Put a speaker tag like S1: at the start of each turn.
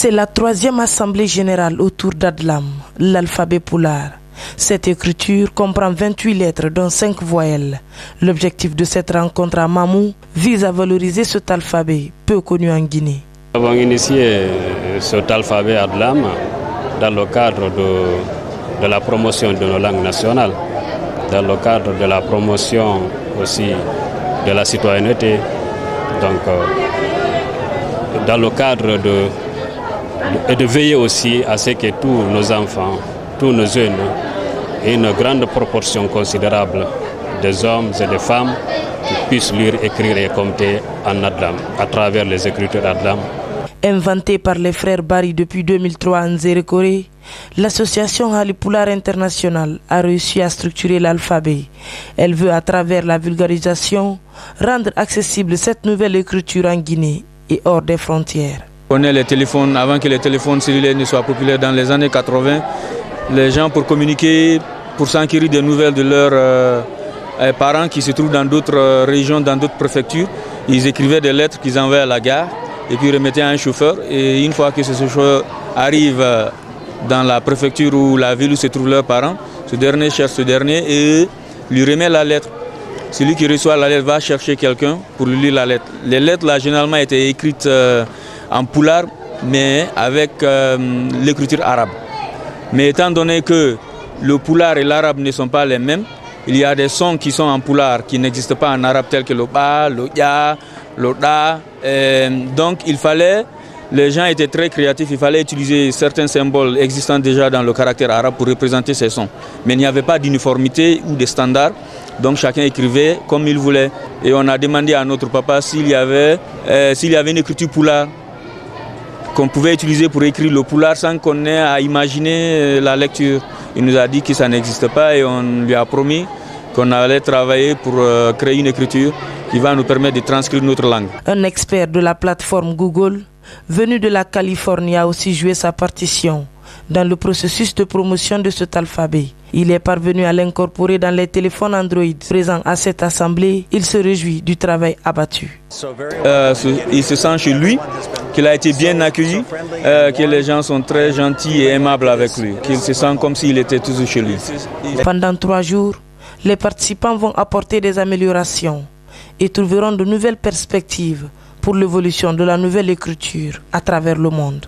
S1: C'est la 3e assemblée générale autour d'Adlam, l'alphabet Pulaar. Cette écriture comprend 28 lettres dont 5 voyelles. L'objectif de cette rencontre à Mamou vise à valoriser cet alphabet peu connu en Guinée.
S2: Nous avons initié cet alphabet Adlam dans le cadre de la promotion de nos langues nationales, dans le cadre de la promotion aussi de la citoyenneté, donc dans le cadre de veiller aussi à ce que tous nos enfants, tous nos jeunes, et une grande proportion considérable des hommes et des femmes qui puissent lire, écrire et compter en Adlam, à travers les écritures Adlam.
S1: Inventée par les frères Bari depuis 2003 en Zérekoré, l'association Ali Pulaar International a réussi à structurer l'alphabet. Elle veut, à travers la vulgarisation, rendre accessible cette nouvelle écriture en Guinée et hors des frontières.
S3: On connaît les téléphones, avant que les téléphones cellulaires ne soient populaires dans les années 80, les gens pour communiquer, pour s'enquérir des nouvelles de leurs parents qui se trouvent dans d'autres régions, dans d'autres préfectures, ils écrivaient des lettres qu'ils envoyaient à la gare et puis remettaient à un chauffeur. Et une fois que ce chauffeur arrive dans la préfecture ou la ville où se trouvent leurs parents, ce dernier cherche ce dernier et lui remet la lettre. Celui qui reçoit la lettre va chercher quelqu'un pour lui lire la lettre. Les lettres là généralement étaient écrites en pulaar mais avec l'écriture arabe. Mais étant donné que le pulaar et l'arabe ne sont pas les mêmes, il y a des sons qui sont en pulaar qui n'existent pas en arabe tels que le ba, le ya, le da. Donc les gens étaient très créatifs, il fallait utiliser certains symboles existants déjà dans le caractère arabe pour représenter ces sons. Mais il n'y avait pas d'uniformité ou de standard, donc chacun écrivait comme il voulait. Et on a demandé à notre papa s'il y avait une écriture pulaar qu'on pouvait utiliser pour écrire le pulaar sans qu'on ait à imaginer la lecture. Il nous a dit que ça n'existe pas et on lui a promis qu'on allait travailler pour créer une écriture qui va nous permettre de transcrire notre langue.
S1: Un expert de la plateforme Google, venu de la Californie, a aussi joué sa partition dans le processus de promotion de cet alphabet. Il est parvenu à l'incorporer dans les téléphones Android présents à cette assemblée. Il se réjouit du travail abattu.
S3: Il se sent chez lui, qu'il a été bien accueilli, que les gens sont très gentils et aimables avec lui, qu'il se sent comme s'il était toujours chez lui.
S1: Pendant 3 jours, les participants vont apporter des améliorations et trouveront de nouvelles perspectives pour l'évolution de la nouvelle écriture à travers le monde.